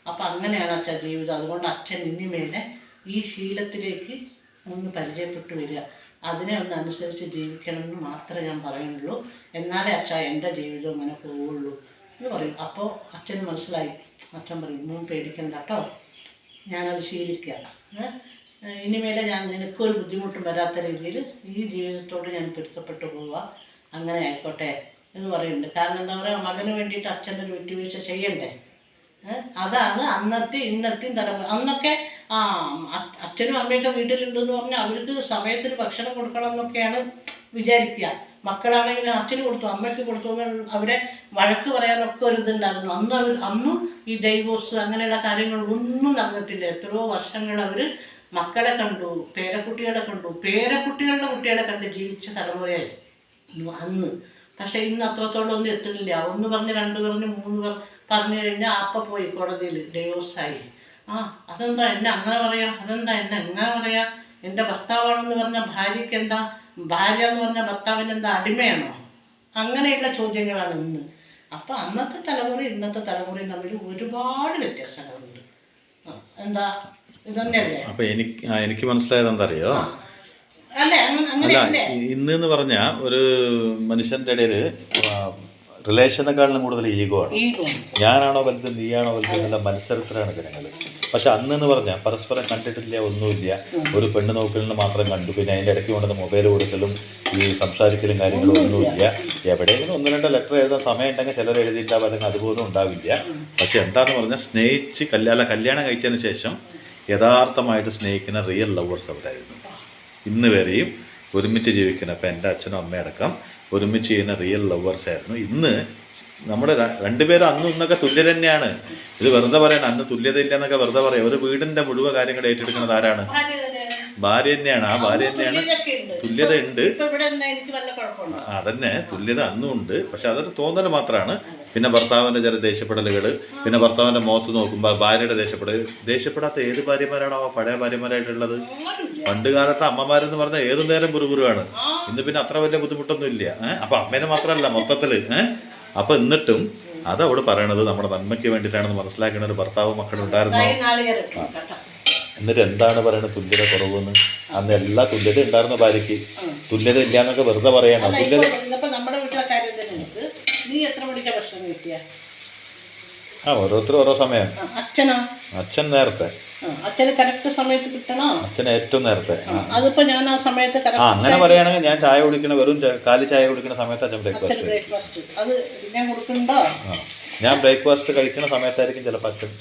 അപ്പം അങ്ങനെയാണ് അച്ഛാ ജീവിതം. അതുകൊണ്ട് അച്ഛൻ ഇനിമേലെ ഈ ശീലത്തിലേക്ക് ഒന്ന് പരിചയപ്പെട്ടു വരിക, അതിനെ ഒന്ന് അനുസരിച്ച് ജീവിക്കണമെന്ന് മാത്രമേ ഞാൻ പറയുന്നുള്ളൂ. എന്നാലേ അച്ഛാ എൻ്റെ ജീവിതം ഇങ്ങനെ പോവുള്ളൂ എന്ന് പറയും. അപ്പോൾ അച്ഛന് മനസ്സിലായി. അച്ഛൻ പറയും, ഒന്നും പേടിക്കണ്ട കേട്ടോ, ഞാനത് ശീലിക്കുക. ഇനിമേലെ ഞാൻ നിനക്കൊരു ബുദ്ധിമുട്ടും വരാത്ത രീതിയിൽ ഈ ജീവിതത്തോട് ഞാൻ പൊരുത്തപ്പെട്ടു പോവുക, അങ്ങനെ ആയിക്കോട്ടെ എന്ന് പറയുന്നുണ്ട്. കാരണം എന്താ പറയുക, മകന് വേണ്ടിയിട്ട് അച്ഛനൊരു വിട്ടുവീഴ്ച ചെയ്യണ്ടേ. അതാണ് ഇന്നത്തെയും തലമുറ. അന്നൊക്കെ അച്ഛനും അമ്മയൊക്കെ വീട്ടിലുണ്ടെന്ന് പറഞ്ഞാൽ അവർക്ക് സമയത്തിന് ഭക്ഷണം കൊടുക്കണം എന്നൊക്കെയാണ് വിചാരിക്കുക. മക്കളാണെങ്കിലും അച്ഛന് കൊടുത്തു അമ്മയ്ക്ക് കൊടുത്തു അവരെ വഴക്ക് പറയാനൊക്കെ ഒരു ഇതുണ്ടായിരുന്നു. അന്നും ഈ ഡൈവോഴ്സ് അങ്ങനെയുള്ള കാര്യങ്ങളൊന്നും നടന്നിട്ടില്ല. എത്രയോ വർഷങ്ങൾ അവർ മക്കളെ കണ്ടു, പേരക്കുട്ടികളെ കണ്ടു, പേരക്കുട്ടികളുടെ കുട്ടികളെ കണ്ട് ജീവിച്ച തലമുറയായി അന്ന്. പക്ഷേ ഇന്ന് അത്രത്തോളം ഒന്നും എത്തുന്നില്ല. 1 പറഞ്ഞ് 2 പറഞ്ഞ് 3 പറഞ്ഞു കഴിഞ്ഞാൽ അപ്പം പോയി കോടതിയിൽ ഡൈവോഴ്സായി. അതെന്താ എന്നെ അങ്ങനെ പറയാം, അതെന്താ എന്നെ എങ്ങനെ പറയാം, എൻ്റെ ഭർത്താവാണെന്ന് പറഞ്ഞാൽ ഭാര്യയ്ക്ക് എന്താ, ഭാര്യ എന്ന് പറഞ്ഞാൽ ഭർത്താവിന് എന്താ അടിമയാണോ? അങ്ങനെയുള്ള ചോദ്യങ്ങളാണ് ഇന്ന്. അപ്പം അന്നത്തെ തലമുറ ഇന്നത്തെ തലമുറയും തമ്മിൽ ഒരുപാട് വ്യത്യാസങ്ങളുണ്ട്. എന്താ ഇതന്നെയല്ലേ? അപ്പം എനിക്ക് മനസ്സിലായത് എന്താ അറിയോ, അല്ലേ? അല്ല, ഇന്ന് പറഞ്ഞ ഒരു മനുഷ്യൻ്റെ ഇടയിൽ റിലേഷനെക്കാളിലും കൂടുതൽ ഈഗോ ആണ്. ഞാനാണോ വലുത്, നീയാണോ വലുത് എന്നുള്ള മത്സരത്തിലാണ് ജനങ്ങൾ. പക്ഷെ അന്നെന്ന് പറഞ്ഞാൽ പരസ്പരം കണ്ടിട്ടില്ല, ഒന്നുമില്ല. ഒരു പെണ്ണ് നോക്കലിന് മാത്രം കണ്ടു. പിന്നെ അതിൻ്റെ ഇടയ്ക്ക് കൊണ്ടുവന്ന് മൊബൈൽ കൊടുക്കലും ഈ സംസാരിക്കലും കാര്യങ്ങളും ഒന്നുമില്ല. എവിടെയെങ്കിലും 1-2 ലെറ്റർ എഴുതാൻ സമയം ഉണ്ടെങ്കിൽ ചിലർ എഴുതിയിട്ടാവും, അല്ലെങ്കിൽ അതുപോലും ഉണ്ടാവില്ല. പക്ഷെ എന്താന്ന് പറഞ്ഞാൽ സ്നേഹിച്ച് കല്യാണം കഴിച്ചതിന് ശേഷം യഥാർത്ഥമായിട്ട് സ്നേഹിക്കുന്ന റിയൽ ലവേഴ്സ് അവരായിരുന്നു. ഇന്ന് വരെയും ഒരുമിച്ച് ജീവിക്കുന്ന, ഇപ്പം എൻ്റെ അച്ഛനും അമ്മയടക്കം ഒരുമിച്ച് ചെയ്യുന്ന റിയൽ ലവേഴ്സ് ആയിരുന്നു. ഇന്ന് നമ്മുടെ രണ്ടുപേരും അന്നും ഇന്നൊക്കെ തുല്യത തന്നെയാണ്. ഇത് വെറുതെ പറയണം, അന്ന് തുല്യത ഇല്ല എന്നൊക്കെ വെറുതെ പറയാം. ഒരു വീടിൻ്റെ മുഴുവൻ കാര്യങ്ങൾ ഏറ്റെടുക്കുന്നത് ആരാണ്? ഭാര്യ തന്നെയാണ്. ആ ഭാര്യ തന്നെയാണ്. തുല്യത ഉണ്ട്, അതന്നെ തുല്യത അന്നും ഉണ്ട്. പക്ഷെ അതൊരു തോന്നൽ മാത്രമാണ്. പിന്നെ ഭർത്താവിൻ്റെ ചില ദേഷ്യപ്പെടലുകൾ, പിന്നെ ഭർത്താവിൻ്റെ മുഖത്ത് നോക്കുമ്പോൾ ഭാര്യയുടെ ദേഷ്യപ്പെടാത്ത ഏത് ഭാര്യമാരാണോ പഴയ ഭാര്യമാരായിട്ടുള്ളത്? പണ്ട് കാലത്ത് അമ്മമാരെന്ന് പറഞ്ഞാൽ ഏതു നേരം ബുറുബുറുവാണ്. ഇന്ന് പിന്നെ അത്ര വലിയ ബുദ്ധിമുട്ടൊന്നും ഇല്ല. അപ്പം അമ്മേനെ മാത്രമല്ല മൊത്തത്തിൽ. അപ്പം എന്നിട്ടും അതവിടെ പറയണത് നമ്മുടെ നന്മയ്ക്ക് വേണ്ടിയിട്ടാണെന്ന് മനസ്സിലാക്കുന്ന ഒരു ഭർത്താവ് മക്കളുണ്ടായിരുന്നോ? എന്നിട്ട് എന്താണ് പറയുന്നത് തുല്യത കുറവെന്ന്? അന്ന് എല്ലാ തുല്യത ഉണ്ടായിരുന്ന ഭാര്യയ്ക്ക് തുല്യത ഇല്ല എന്നൊക്കെ വെറുതെ പറയണം. തുല്യത ഓരോരുത്തരും ഓരോ സമയം. അച്ഛൻ നേരത്തെ, അച്ഛന് കറക്റ്റ് സമയത്ത് കിട്ടണോ? അച്ഛന് ഏറ്റവും നേരത്തെ. അതിപ്പോ ഞാൻ ആ സമയത്ത് അങ്ങനെ പറയുകയാണെങ്കിൽ ഞാൻ ചായ കുടിക്കണ വെറും കാലി ചായ കുടിക്കുന്ന സമയത്ത് അച്ഛൻ ബ്രേക്ക്ഫാസ്റ്റ് അത് ഞാൻ കൊടുക്കണ്ടോ? ഞാൻ ബ്രേക്ക്ഫാസ്റ്റ് കഴിക്കുന്ന സമയത്തായിരിക്കും ചിലപ്പോൾ അച്ഛൻ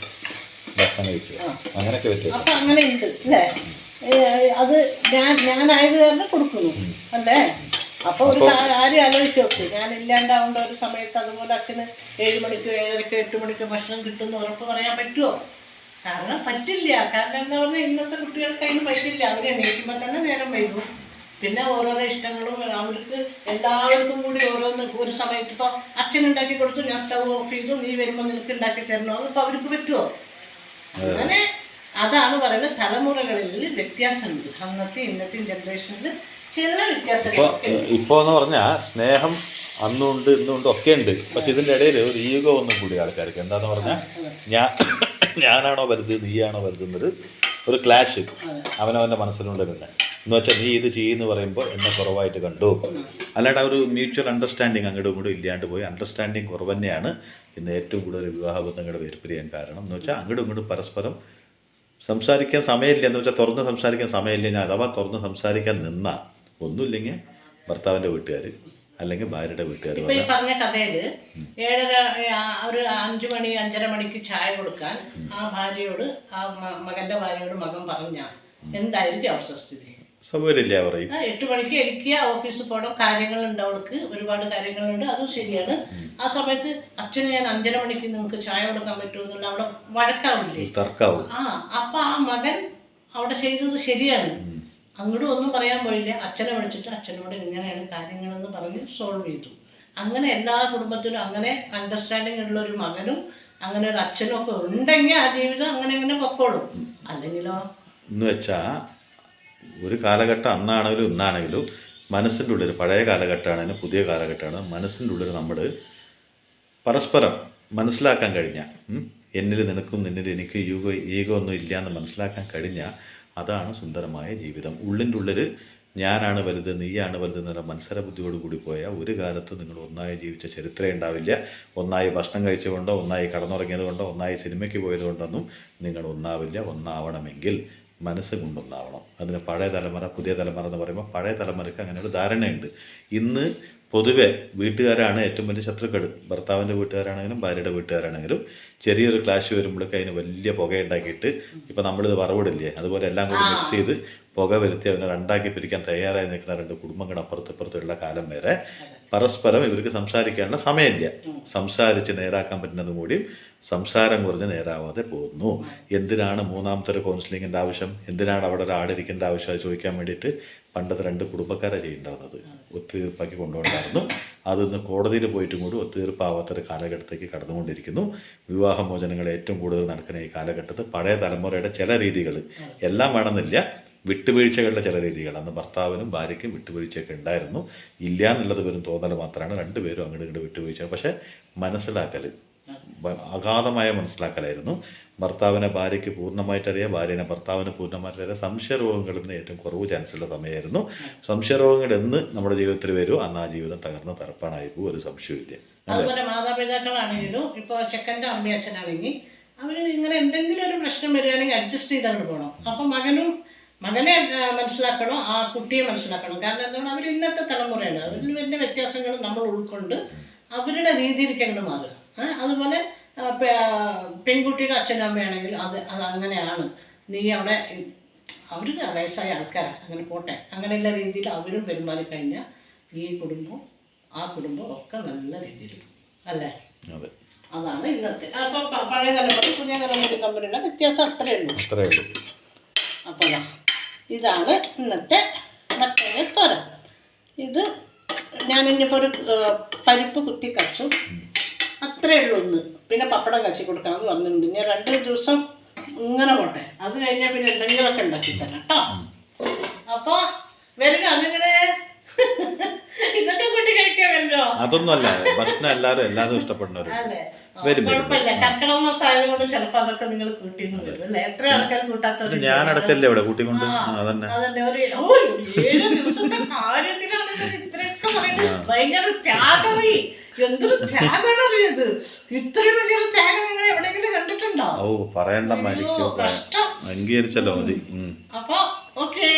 ഭക്ഷണം കഴിക്കുക. അങ്ങനെയൊക്കെ വ്യത്യാസം. അപ്പൊ അങ്ങനെ ഉണ്ട് അല്ലേ? അത് ഞാനായത് കാരണം കൊടുക്കുന്നു അല്ലേ? അപ്പൊ ഒരു കാര്യം ആലോചിച്ച് നോക്ക്, ഞാൻ ഇല്ലാണ്ടാവേണ്ട ഒരു സമയത്ത് അതുപോലെ അച്ഛന് 7 മണിക്ക് 7:30 8 മണിക്ക് ഭക്ഷണം കിട്ടുമെന്ന് ഉറപ്പ് പറയാൻ പറ്റുമോ? കാരണം പറ്റില്ല. കാരണം എന്താ പറഞ്ഞാൽ ഇന്നത്തെ കുട്ടികൾക്ക് അതിന് പറ്റില്ല. അവർ എണീക്കുമ്പോൾ തന്നെ നേരം വൈകും. പിന്നെ ഓരോരോ ഇഷ്ടങ്ങളും അവർക്ക് എല്ലാവർക്കും കൂടി ഓരോന്ന് ഒരു സമയത്ത് ഇപ്പോൾ അച്ഛനുണ്ടാക്കി കൊടുത്തു, ഞാൻ സ്റ്റവ് ഓഫ് ചെയ്തു, നീ വരുമ്പോൾ നിനക്ക് ഉണ്ടാക്കി തരണോ, ഇപ്പോൾ അവർക്ക് പറ്റുമോ? അങ്ങനെ അതാണ് പറയുന്നത്, തലമുറകളിൽ വ്യത്യാസമുണ്ട്. അന്നത്തെ ഇന്നത്തെ ജനറേഷനിൽ ചില വ്യത്യാസങ്ങൾ. ഇപ്പോൾ എന്ന് പറഞ്ഞാൽ സ്നേഹം അന്നുണ്ട് ഇന്നുണ്ട് ഒക്കെ ഉണ്ട്. പക്ഷെ ഇതിൻ്റെ ഇടയിൽ ഒരു ഈഗോ ഒന്നും കൂടി ആൾക്കാർക്ക്. എന്താന്ന് പറഞ്ഞാൽ ഞാനാണോ വലുത് നീയാണോ വലുതെന്നൊരു ഒരു ക്ലാഷ് അവനവൻ്റെ മനസ്സിലുണ്ട്. തന്നെ എന്ന് വെച്ചാൽ നീ ഇത് ചെയ്യുമെന്ന് പറയുമ്പോൾ എന്നെ കുറവായിട്ട് കണ്ടു. അല്ലാണ്ട് ആ ഒരു മ്യൂച്വൽ അണ്ടർസ്റ്റാൻഡിങ് അങ്ങോട്ടും ഇങ്ങോട്ടും ഇല്ലാണ്ട് പോയി. അണ്ടർസ്റ്റാൻഡിങ് കുറവ് തന്നെയാണ് ഇന്ന് ഏറ്റവും കൂടുതൽ വിവാഹബന്ധങ്ങളുടെ വേർപിരിയാൻ കാരണം. എന്ന് വെച്ചാൽ അങ്ങോട്ടും ഇങ്ങോട്ടും പരസ്പരം സംസാരിക്കാൻ സമയമില്ല. എന്ന് വെച്ചാൽ തുറന്ന് സംസാരിക്കാൻ സമയമില്ല. ഞാൻ അഥവാ തുറന്ന് സംസാരിക്കാൻ നിന്നാൽ ഒന്നുമില്ലെങ്കിൽ ഭർത്താവിൻ്റെ വീട്ടുകാർ അല്ലെങ്കിൽ ഭാര്യയുടെ വീട്ടുകാർ ഇപ്പൊ ഈ പറഞ്ഞ കഥയില് 7:30 ഒരു 5 മണി 5:30 മണിക്ക് ചായ കൊടുക്കാൻ ആ ഭാര്യയോട്, ആ മകന്റെ ഭാര്യയോട് മകൻ പറഞ്ഞ എന്തായിരിക്കും അവസ്ഥ സ്ഥിതി? സൗകര്യമില്ല പറയും. 8 മണിക്ക് എനിക്ക് ഓഫീസിൽ പോകണം, കാര്യങ്ങളുണ്ട്, അവൾക്ക് ഒരുപാട് കാര്യങ്ങളുണ്ട്, അതും ശരിയാണ്. ആ സമയത്ത് അച്ഛന് ഞാൻ 5:30 മണിക്ക് നിങ്ങൾക്ക് ചായ കൊടുക്കാൻ പറ്റുമെന്നുള്ള അവിടെ വഴക്കാവില്ലേ, തർക്കാവും. അപ്പൊ ആ മകൻ അവിടെ ചെയ്തത് ശരിയാണ്. അങ്ങോട്ടും ഒന്നും പറയാൻ പോയില്ല. അച്ഛനെ വിളിച്ചിട്ട് അച്ഛനോട് ഇങ്ങനെയാണ് കാര്യങ്ങളെന്ന് പറഞ്ഞ് സോൾവ് ചെയ്തു. അങ്ങനെ എല്ലാ കുടുംബത്തിലും അങ്ങനെ അണ്ടർസ്റ്റാൻഡിങ് ഉള്ള ഒരു മകനും അങ്ങനെ ഒരു അച്ഛനും ഒക്കെ ഉണ്ടെങ്കിൽ ആ ജീവിതം അങ്ങനെ ഇങ്ങനെ പൊക്കോളും. അല്ലെങ്കിലോ എന്ന് വെച്ചാൽ ഒരു കാലഘട്ടം അന്നാണെങ്കിലും ഇന്നാണെങ്കിലും മനസ്സിൻ്റെ ഉള്ളിൽ, പഴയ കാലഘട്ടമാണെങ്കിലും പുതിയ കാലഘട്ടമാണ്, മനസ്സിൻ്റെ ഉള്ളിൽ നമ്മൾ പരസ്പരം മനസ്സിലാക്കാൻ കഴിഞ്ഞാൽ, എന്നിൽ നിനക്കും നിന്നിൽ എനിക്ക് ഈഗോ ഒന്നും ഇല്ല എന്ന് മനസ്സിലാക്കാൻ കഴിഞ്ഞാൽ അതാണ് സുന്ദരമായ ജീവിതം. ഉള്ളിൻ്റെ ഉള്ളിൽ ഞാനാണ് വലുത് നീയാണ് വലുത് എന്നുള്ള മത്സര ബുദ്ധിയോട് കൂടി പോയാൽ ഒരു കാലത്ത് നിങ്ങൾ ഒന്നായി ജീവിച്ച ചരിത്രമേ ഉണ്ടാവില്ല. ഒന്നായി ഭക്ഷണം കഴിച്ചുകൊണ്ടോ, ഒന്നായി കടന്നുറങ്ങിയത് കൊണ്ടോ, ഒന്നായി സിനിമയ്ക്ക് പോയത് കൊണ്ടൊന്നും നിങ്ങൾ ഒന്നാവില്ല. ഒന്നാവണമെങ്കിൽ മനസ്സ് കൊണ്ടൊന്നാവണം. അതിന് പഴയ തലമുറ പുതിയ തലമുറ എന്ന് പറയുമ്പോൾ പഴയ തലമുറയ്ക്ക് അങ്ങനെ ഒരു ധാരണയുണ്ട്. ഇന്ന് പൊതുവെ വീട്ടുകാരാണ് ഏറ്റവും വലിയ ശത്രുക്കൾ. ഭർത്താവിൻ്റെ വീട്ടുകാരാണെങ്കിലും ഭാര്യയുടെ വീട്ടുകാരാണെങ്കിലും ചെറിയൊരു ക്ലാഷ് വരുമ്പോഴേക്ക് അതിന് വലിയ പുക ഉണ്ടാക്കിയിട്ട്, ഇപ്പം നമ്മളിത് വറവിടില്ലേ, അതുപോലെ എല്ലാം കൂടി മിക്സ് ചെയ്ത് പുക വരുത്തി അതിനെ രണ്ടാക്കി പിരിക്കാൻ തയ്യാറായി നിൽക്കുന്ന 2 കുടുംബങ്ങൾ അപ്പുറത്തിപ്പുറത്തുള്ള കാലം വരെ പരസ്പരം ഇവർക്ക് സംസാരിക്കാനുള്ള സമയമില്ല. സംസാരിച്ച് നേരാക്കാൻ പറ്റുന്നതും കൂടി സംസാരം കുറഞ്ഞ് നേരാവാതെ പോകുന്നു. എന്തിനാണ് മൂന്നാമത്തെ ഒരു കൗൺസിലിങ്ങിൻ്റെ ആവശ്യം? എന്തിനാണ് അവിടെ ഒരു ആടിരിക്കേണ്ട ആവശ്യം? അത് ചോദിക്കാൻ വേണ്ടിയിട്ട് പണ്ടത്തെ 2 കുടുംബക്കാരെ ചെയ്യേണ്ടായിരുന്നത് ഒത്തുതീർപ്പാക്കി കൊണ്ടുപോകണ്ടായിരുന്നു. അതൊന്ന് കോടതിയിൽ പോയിട്ടും കൂടി ഒത്തുതീർപ്പാവാത്തൊരു കാലഘട്ടത്തേക്ക് കടന്നുകൊണ്ടിരിക്കുന്നു. വിവാഹമോചനങ്ങൾ ഏറ്റവും കൂടുതൽ നടക്കുന്ന ഈ കാലഘട്ടത്തിൽ പഴയ തലമുറയുടെ ചില രീതികൾ, എല്ലാം വേണമെന്നില്ല, വിട്ടുവീഴ്ചകളുടെ ചില രീതികൾ. അന്ന് ഭർത്താവിനും ഭാര്യയ്ക്കും വിട്ടുവീഴ്ചയൊക്കെ ഉണ്ടായിരുന്നു. ഇല്ല എന്നുള്ളത് വെറും തോന്നൽ മാത്രമാണ്. 2 പേരും അങ്ങോട്ട് ഇങ്ങോട്ട് വിട്ടുവീഴ്ച. പക്ഷേ മനസ്സിലാക്കൽ, അഗാധമായ മനസ്സിലാക്കലായിരുന്നു. ഭർത്താവിനെ ഭാര്യയ്ക്ക് പൂർണ്ണമായിട്ടറിയാം, ഭാര്യനെ ഭർത്താവിന് പൂർണ്ണമായിട്ടറിയാം. സംശയരോഗങ്ങളിൽ ഏറ്റവും കുറവ് ചാൻസുള്ള സമയമായിരുന്നു. സംശയരോഗങ്ങൾ എന്ന് നമ്മുടെ ജീവിതത്തിൽ വരുമോ അന്ന് ആ ജീവിതം തകർന്ന് തറപ്പാണായി പോകും, ഒരു സംശയമില്ല. അതുപോലെ മാതാപിതാക്കളാണെങ്കിലും ഇപ്പോൾ ചെക്കൻ്റെ അമ്മയും അച്ഛനാണെങ്കിൽ അവർ ഇങ്ങനെ എന്തെങ്കിലും ഒരു പ്രശ്നം വരികയാണെങ്കിൽ അഡ്ജസ്റ്റ് ചെയ്താണ് പോകണം. അപ്പം മകനെ മനസ്സിലാക്കണം, ആ കുട്ടിയെ മനസ്സിലാക്കണം. കാരണം എന്താണ്, അവർ ഇന്നത്തെ തലമുറയാണ്. അവരിൽ വലിയ വ്യത്യാസങ്ങൾ നമ്മൾ ഉൾക്കൊണ്ട് അവരുടെ രീതിയിലേക്ക് അങ്ങോട്ട് മാറുക. അതുപോലെ പെൺകുട്ടിയുടെ അച്ഛനും അമ്മയാണെങ്കിൽ അത് അങ്ങനെയാണ്, നീ അവിടെ അവർ വയസ്സായ ആൾക്കാരാണ്, അങ്ങനെ പോട്ടെ, അങ്ങനെയുള്ള രീതിയിൽ അവരും പെരുമാറി കഴിഞ്ഞാൽ ഈ കുടുംബം ആ കുടുംബം ഒക്കെ നല്ല രീതിയിൽ അല്ലേ? അതാണ് ഇന്നത്തെ. അപ്പോൾ പഴയ തലമുറ പുതിയ തലമുറ തമ്മിലുള്ള വ്യത്യാസം അത്രയേ ഉള്ളൂ. അപ്പോൾ ഇതാണ് ഇന്നത്തെ മറ്റേ തോരൻ. ഇത് ഞാനിപ്പോൾ ഒരു പരിപ്പ് കുത്തി കച്ചു, അത്രയേ ഉള്ളൂ ഒന്ന്. പിന്നെ പപ്പടം കച്ചി കൊടുക്കാമെന്ന് പറഞ്ഞിട്ടുണ്ട്. ഞാൻ 2 ദിവസം ഇങ്ങനെ പോട്ടെ, അത് കഴിഞ്ഞാൽ പിന്നെ എന്തെങ്കിലുമൊക്കെ ഉണ്ടാക്കി തരാം കേട്ടോ. അപ്പോൾ വരിക നിങ്ങള് ഇതൊക്കെ കൂട്ടി കഴിക്കാൻ വരുമോ? അതൊന്നുമല്ല, ഭക്ഷണം എല്ലാവരും ഇഷ്ടപ്പെടുന്നവരും. അല്ലേ, കുഴപ്പമില്ല. കർക്കിടക മാസം കൊണ്ട് ചിലപ്പോൾ അതൊക്കെ നിങ്ങൾ കൂട്ടിന്ന് വരും അല്ലേ? എത്ര ആൾക്കാർ കൂട്ടാത്തവർ ഞാനടക്കല്ലേ ഇവിടെ കൂട്ടിക്കൊണ്ട്. അതന്നെ ഒരു 7 ദിവസത്തെ കാര്യത്തിലാണ് ഇത്രയൊക്കെ പറയുന്നത്. ഭയങ്കര ത്യാഗമായി, എന്തൊരു ത്യാഗമാണ് അറിയത്. ഇത്രയും വലിയൊരു ത്യാഗം നിങ്ങൾ എവിടെയെങ്കിലും കണ്ടിട്ടുണ്ടോ? പറയണ്ട, കഷ്ടം. അംഗീകരിച്ചല്ലോ മതി. അപ്പൊ ഓക്കേ.